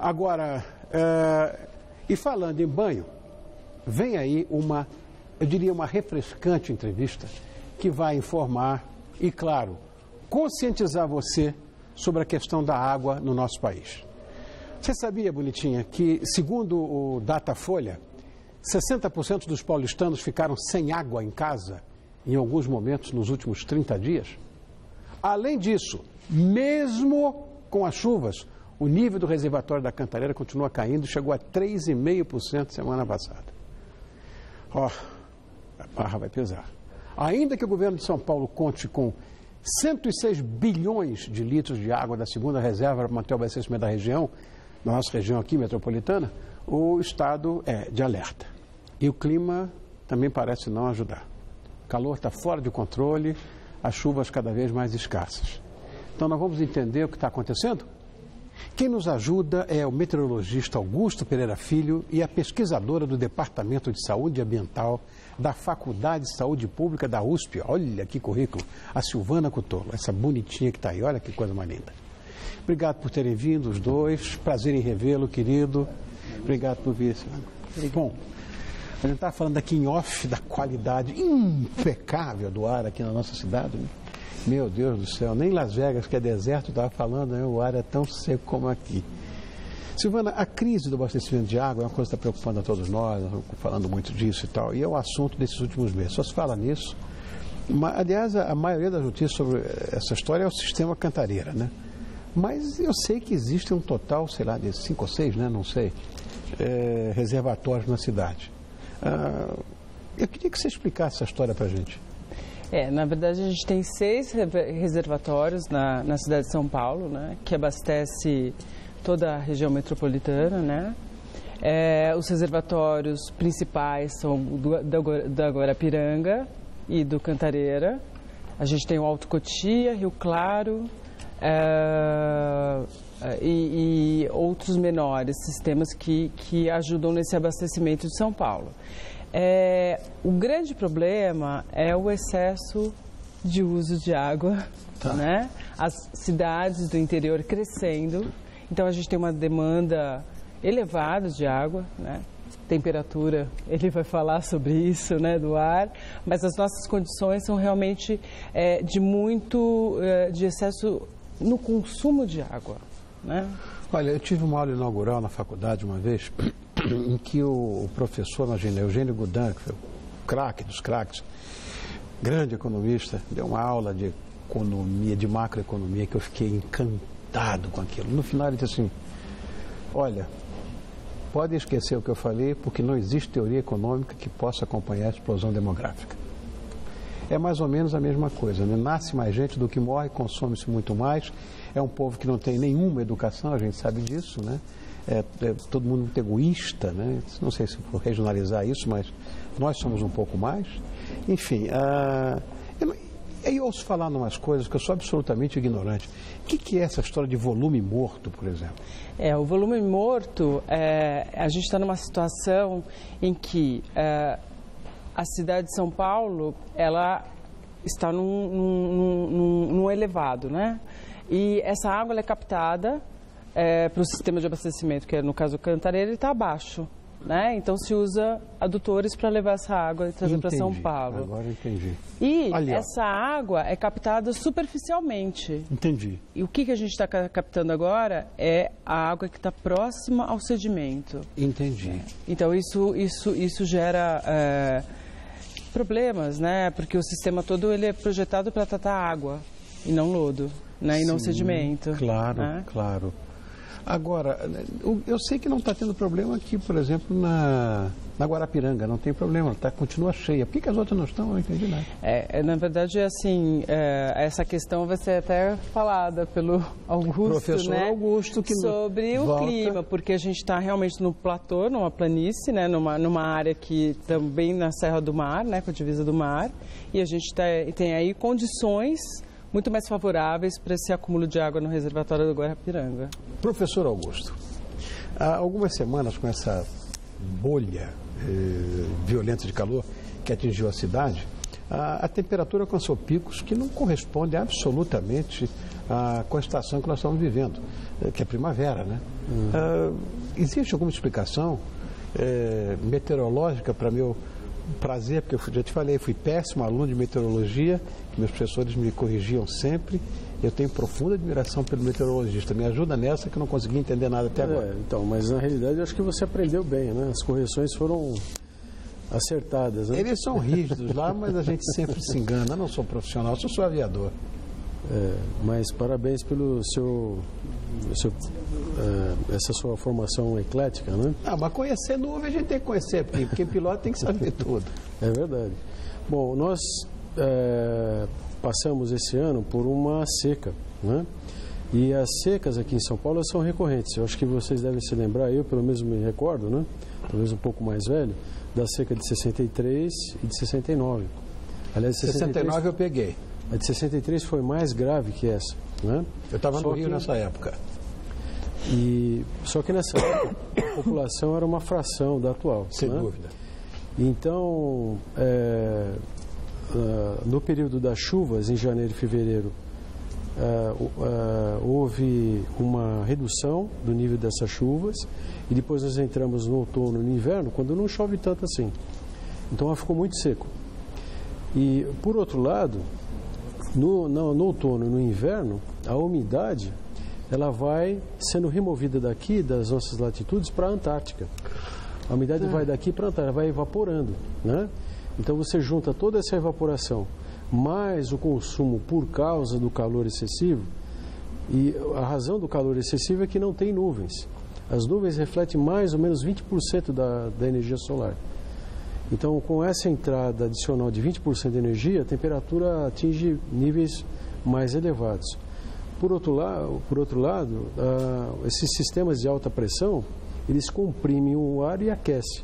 Agora, e falando em banho, vem aí eu diria uma refrescante entrevista que vai informar e, claro, conscientizar você sobre a questão da água no nosso país. Você sabia, bonitinha, que, segundo o Datafolha, 60% dos paulistanos ficaram sem água em casa em alguns momentos nos últimos 30 dias? Além disso, mesmo com as chuvas, o nível do reservatório da Cantareira continua caindo e chegou a 3,5% semana passada. A barra vai pesar. Ainda que o governo de São Paulo conte com 106 bilhões de litros de água da segunda reserva para manter o abastecimento da região, na nossa região aqui metropolitana, o estado é de alerta. E o clima também parece não ajudar. O calor está fora de controle, as chuvas cada vez mais escassas. Então nós vamos entender o que está acontecendo? Quem nos ajuda é o meteorologista Augusto Pereira Filho e a pesquisadora do Departamento de Saúde Ambiental da Faculdade de Saúde Pública da USP. Olha que currículo, a Silvana Cutolo, essa bonitinha que está aí, olha que coisa mais linda. Obrigado por terem vindo, os dois, prazer em revê-lo, querido. Obrigado por vir, Silvana. Bom, a gente está falando aqui em off da qualidade impecável do ar aqui na nossa cidade, né? Meu Deus do céu, nem Las Vegas, que é deserto, estava falando, né? O ar é tão seco como aqui. Silvana, a crise do abastecimento de água é uma coisa que está preocupando a todos nós estamos falando muito disso e tal, e é o assunto desses últimos meses. Só se fala nisso. Aliás, a maioria das notícias sobre essa história é o sistema Cantareira, né? Mas eu sei que existe um total, sei lá, de 5 ou 6, né? Não sei, reservatórios na cidade. Eu queria que você explicasse essa história para a gente. Na verdade, a gente tem 6 reservatórios na cidade de São Paulo, né, que abastece toda a região metropolitana, né? Os reservatórios principais são da Guarapiranga e do Cantareira. A gente tem o Alto Cotia, Rio Claro e outros menores sistemas que ajudam nesse abastecimento de São Paulo. O grande problema é o excesso de uso de água, né? As cidades do interior crescendo, então a gente tem uma demanda elevada de água, né? Temperatura, ele vai falar sobre isso, né, do ar, mas as nossas condições são realmente de excesso no consumo de água, né? Olha, eu tive uma aula inaugural na faculdade uma vez, em que o professor, imagina, Eugênio Goudin, que foi o craque dos craques, grande economista, deu uma aula de economia, de macroeconomia, que eu fiquei encantado com aquilo. No final ele disse assim, olha, pode esquecer o que eu falei, porque não existe teoria econômica que possa acompanhar a explosão demográfica. É mais ou menos a mesma coisa, né? Nasce mais gente do que morre, consome-se muito mais, é um povo que não tem nenhuma educação, a gente sabe disso, né? Todo mundo muito egoísta, né? Não sei se vou regionalizar isso, mas nós somos um pouco mais. Enfim, eu ouço falar em umas coisas que eu sou absolutamente ignorante. O que é essa história de volume morto, por exemplo? O volume morto, a gente está numa situação em que a cidade de São Paulo, ela está num elevado, né? E essa água ela é captada para o sistema de abastecimento, que é no caso o Cantareira, ele está abaixo, né? Então se usa adutores para levar essa água e trazer para São Paulo. Agora entendi. E essa água é captada superficialmente. Entendi. E o que a gente está captando agora é a água que está próxima ao sedimento. Entendi. Então isso gera problemas, né? Porque o sistema todo ele é projetado para tratar água e não lodo, né? E não sedimento. Claro, né? Claro. Agora, eu sei que não está tendo problema aqui, por exemplo, na Guarapiranga, não tem problema, continua cheia. Por que as outras não estão? Eu não entendi nada. Na verdade, assim, essa questão vai ser até falada pelo Augusto, professor, né? Augusto, que sobre o clima, porque a gente está realmente no platô, numa planície, né? Numa área que também na Serra do Mar, né? Com a divisa do mar, e a gente tem aí condições muito mais favoráveis para esse acúmulo de água no reservatório do Guarapiranga. Professor Augusto, há algumas semanas com essa bolha violenta de calor que atingiu a cidade, a temperatura alcançou picos que não correspondem absolutamente com a estação que nós estamos vivendo, que é a primavera, né? Existe alguma explicação meteorológica para meu prazer? Porque eu já te falei, fui péssimo aluno de meteorologia, meus professores me corrigiam sempre. Eu tenho profunda admiração pelo meteorologista. Me ajuda nessa que eu não consegui entender nada até agora. Então, mas na realidade eu acho que você aprendeu bem, né? As correções foram acertadas, né? Eles são rígidos lá, mas a gente sempre se engana. Eu não sou profissional, sou só aviador. Mas parabéns pelo essa sua formação eclética, né? Mas conhecer nuvem a gente tem que conhecer, porque piloto tem que saber tudo. É verdade. Bom, nós passamos esse ano por uma seca, né? E as secas aqui em São Paulo são recorrentes. Eu acho que vocês devem se lembrar, eu pelo menos me recordo, né? Talvez um pouco mais velho, da seca de 63 e de 69. Aliás, 69 eu peguei. A de 63 foi mais grave que essa, né? Eu estava no Rio nessa época. Só que nessa época a população era uma fração da atual. Sem né? dúvida. Então, no período das chuvas, em janeiro e fevereiro, houve uma redução do nível dessas chuvas e depois nós entramos no outono e no inverno, quando não chove tanto assim. Então, ela ficou muito seco. E, por outro lado, no outono e no inverno, a umidade ela vai sendo removida daqui, das nossas latitudes, para a Antártica. A umidade vai daqui para a Antártica, vai evaporando, né? Então você junta toda essa evaporação, mais o consumo por causa do calor excessivo, e a razão do calor excessivo é que não tem nuvens. As nuvens refletem mais ou menos 20% da energia solar. Então, com essa entrada adicional de 20% de energia, a temperatura atinge níveis mais elevados. Por outro lado, esses sistemas de alta pressão, eles comprimem o ar e aquecem.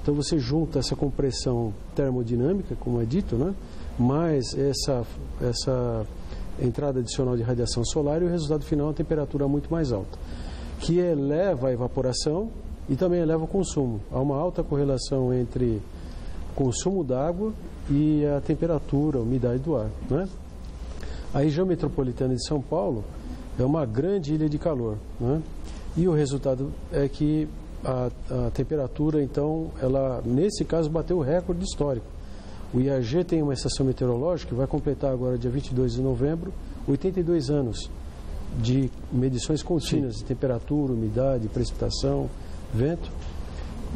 Então, você junta essa compressão termodinâmica, como é dito, né? Mais essa entrada adicional de radiação solar, e o resultado final é uma temperatura muito mais alta, que eleva a evaporação e também eleva o consumo. Há uma alta correlação entre consumo d'água e a temperatura, a umidade do ar, né? A região metropolitana de São Paulo é uma grande ilha de calor, né? E o resultado é que a temperatura, então, ela, nesse caso, bateu o recorde histórico. O IAG tem uma estação meteorológica que vai completar agora, dia 22 de novembro, 82 anos de medições contínuas de temperatura, umidade, precipitação, vento.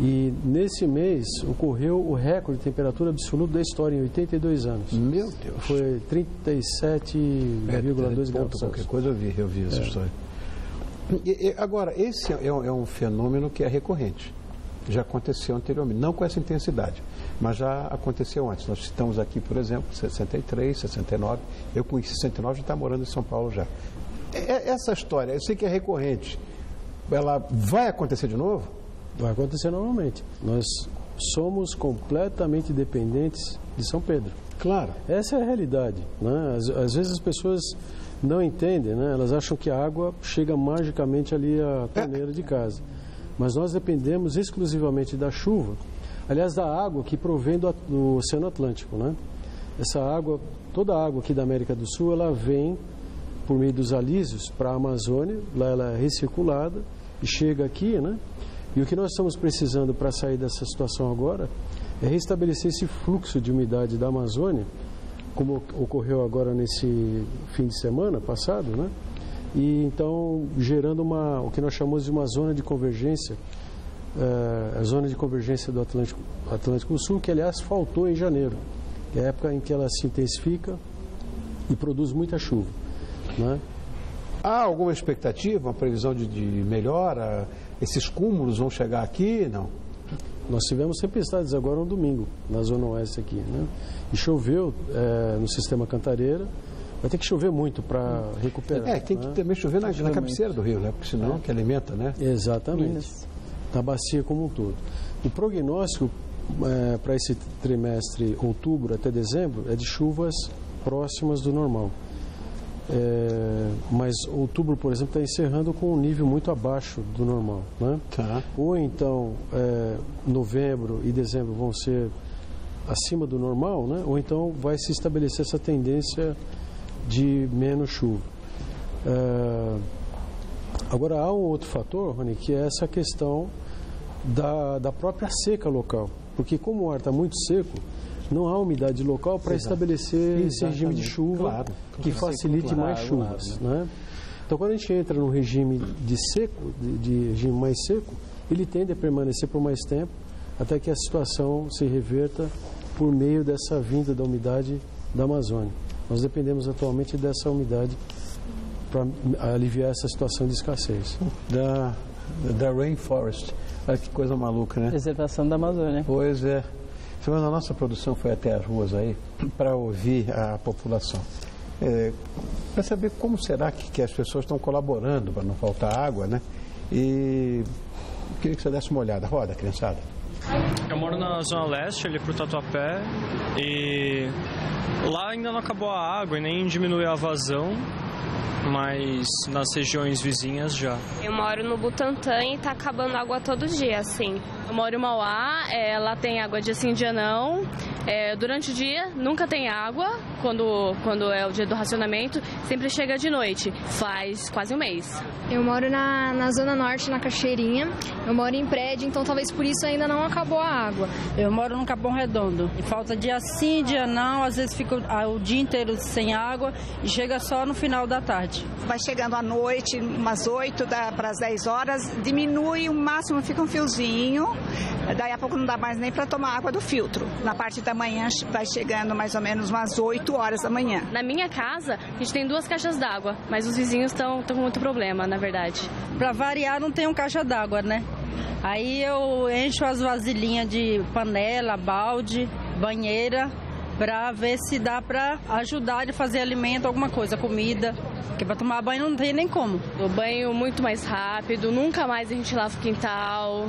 E nesse mês ocorreu o recorde de temperatura absoluta da história em 82 anos. Meu Deus! Foi 37,2 graus. Qualquer coisa eu vi essa história. Agora, esse é um fenômeno que é recorrente. Já aconteceu anteriormente, não com essa intensidade, mas já aconteceu antes. Nós citamos aqui, por exemplo, 63, 69. Eu com 69 já está morando em São Paulo já. Essa história, eu sei que é recorrente. Ela vai acontecer de novo? Vai acontecer novamente. Nós somos completamente dependentes de São Pedro. Claro. Essa é a realidade, né? Às vezes as pessoas não entendem, né? Elas acham que a água chega magicamente ali à torneira de casa. Mas nós dependemos exclusivamente da chuva, aliás, da água que provém do Oceano Atlântico, né? Essa água, toda a água aqui da América do Sul, ela vem por meio dos alísios para a Amazônia, lá ela é recirculada e chega aqui, né? E o que nós estamos precisando para sair dessa situação agora é restabelecer esse fluxo de umidade da Amazônia, como ocorreu agora nesse fim de semana passado, né? E então gerando o que nós chamamos de uma zona de convergência, a zona de convergência do Atlântico Sul, que aliás faltou em janeiro, que é a época em que ela se intensifica e produz muita chuva, né? Há alguma expectativa, uma previsão de melhora? Esses cúmulos vão chegar aqui? Não? Nós tivemos tempestades agora no domingo, na zona oeste aqui, né? E choveu no sistema Cantareira. Vai ter que chover muito para recuperar. Tem que também chover na cabeceira do rio, né? Porque senão que alimenta, né? Exatamente. Na bacia como um todo. O prognóstico para esse trimestre, outubro até dezembro, é de chuvas próximas do normal. Mas outubro, por exemplo, está encerrando com um nível muito abaixo do normal, né? Tá. Ou então novembro e dezembro vão ser acima do normal, né? Ou então vai se estabelecer essa tendência de menos chuva. Agora, há um outro fator, Rony, que é essa questão da própria seca local. Porque como o ar está muito seco, não há umidade local para estabelecer esse regime de chuva que facilite mais chuvas. Né? Então, quando a gente entra num regime de seco, de regime mais seco, ele tende a permanecer por mais tempo, até que a situação se reverta por meio dessa vinda da umidade da Amazônia. Nós dependemos atualmente dessa umidade para aliviar essa situação de escassez. Da Rainforest. Olha que coisa maluca, né? Preservação da Amazônia. Pois é. Semana a nossa produção foi até as ruas aí para ouvir a população. Para saber como será que as pessoas estão colaborando para não faltar água, né? E queria que você desse uma olhada. Roda, criançada. Eu moro na Zona Leste, ali pro Tatuapé, e lá ainda não acabou a água e nem diminuiu a vazão, mas nas regiões vizinhas já. Eu moro no Butantã e tá acabando água todo dia, assim. Eu moro em Mauá, lá tem água dia sim, dia não. Durante o dia nunca tem água, quando é o dia do racionamento, sempre chega de noite. Faz quase um mês. Eu moro na Zona Norte, na Cachoeirinha. Eu moro em prédio, então talvez por isso ainda não acabou a água. Eu moro no Capão Redondo. E falta dia sim, dia não. Às vezes fica o dia inteiro sem água e chega só no final da tarde. Vai chegando à noite, umas 8 para as 10 horas, diminui, o máximo fica um fiozinho. Daí a pouco não dá mais nem para tomar água do filtro. Na parte da manhã vai chegando mais ou menos umas 8 horas da manhã. Na minha casa, a gente tem 2 caixas d'água, mas os vizinhos estão com muito problema, na verdade. Para variar, não tem um caixa d'água, né? Aí eu encho as vasilhinhas de panela, balde, banheira, para ver se dá para ajudar a fazer alimento, alguma coisa, comida. Porque para tomar banho não tem nem como. O banho muito mais rápido, nunca mais a gente lava o quintal,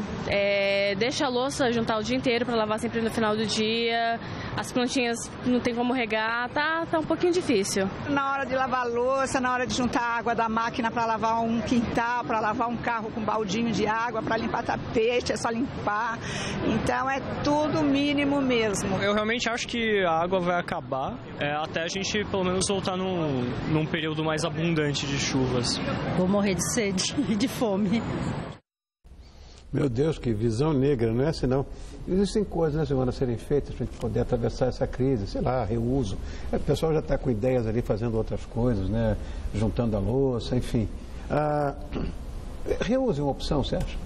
deixa a louça juntar o dia inteiro para lavar sempre no final do dia. As plantinhas não tem como regar, tá um pouquinho difícil. Na hora de lavar a louça, na hora de juntar a água da máquina para lavar um quintal, para lavar um carro com baldinho de água, para limpar tapete, é só limpar. Então é tudo mínimo mesmo. Eu realmente acho que a água vai acabar até a gente pelo menos voltar num período mais abundante de chuvas. Vou morrer de sede e de fome. Meu Deus, que visão negra, não é assim não? Existem coisas, né, Silvana, a serem feitas para a gente poder atravessar essa crise, sei lá, reuso. O pessoal já está com ideias ali, fazendo outras coisas, né? Juntando a louça, enfim. Reuso é uma opção, você acha?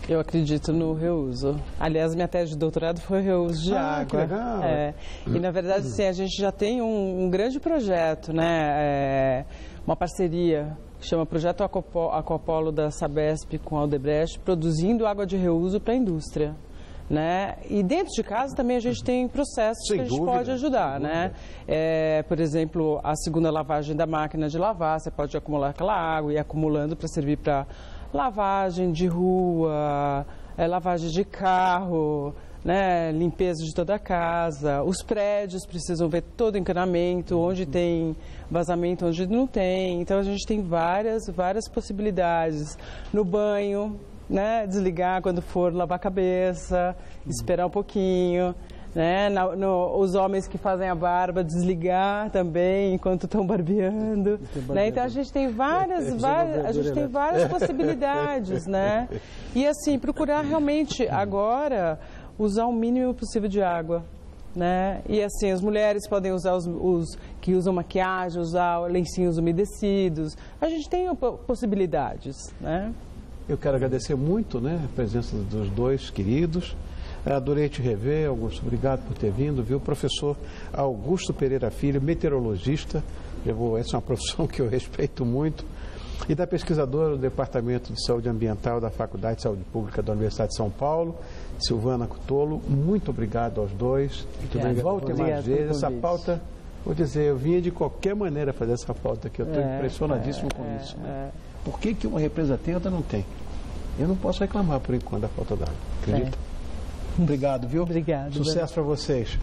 Eu acredito no reuso. Aliás, minha tese de doutorado foi reuso de água. Que legal. E, na verdade, sim, a gente já tem um grande projeto, né? Uma parceria que chama Projeto Aquapolo da Sabesp com a Odebrecht, produzindo água de reuso para a indústria. Né? E dentro de casa também a gente tem processos que a gente pode ajudar, né? Por exemplo, a segunda lavagem da máquina de lavar, você pode acumular aquela água e ir acumulando para servir para lavagem de rua, lavagem de carro, né? Limpeza de toda a casa. Os prédios precisam ver todo o encanamento, onde tem vazamento, onde não tem. Então a gente tem várias possibilidades. No banho, né? Desligar quando for lavar a cabeça, esperar um pouquinho, né? Os homens que fazem a barba, desligar também enquanto estão barbeando, né? Então a gente tem várias possibilidades, né? E assim, procurar realmente agora usar o mínimo possível de água, né? E assim, as mulheres podem usar os que usam maquiagem, usar lencinhos umedecidos. A gente tem possibilidades, né? Eu quero agradecer muito, né, a presença dos dois queridos. Adorei te rever, Augusto. Obrigado por ter vindo, viu? Professor Augusto Pereira Filho, meteorologista. Essa é uma profissão que eu respeito muito. E da pesquisadora do Departamento de Saúde Ambiental da Faculdade de Saúde Pública da Universidade de São Paulo, Silvana Cutolo. Muito obrigado aos dois. Voltem mais vezes. Essa pauta, vou dizer, eu vinha de qualquer maneira fazer essa pauta aqui. Eu estou impressionadíssimo com isso. Né? Por que uma represa tem e outra não tem? Eu não posso reclamar por enquanto da falta d'água. Acredita? Obrigado, viu? Obrigado. Sucesso para vocês.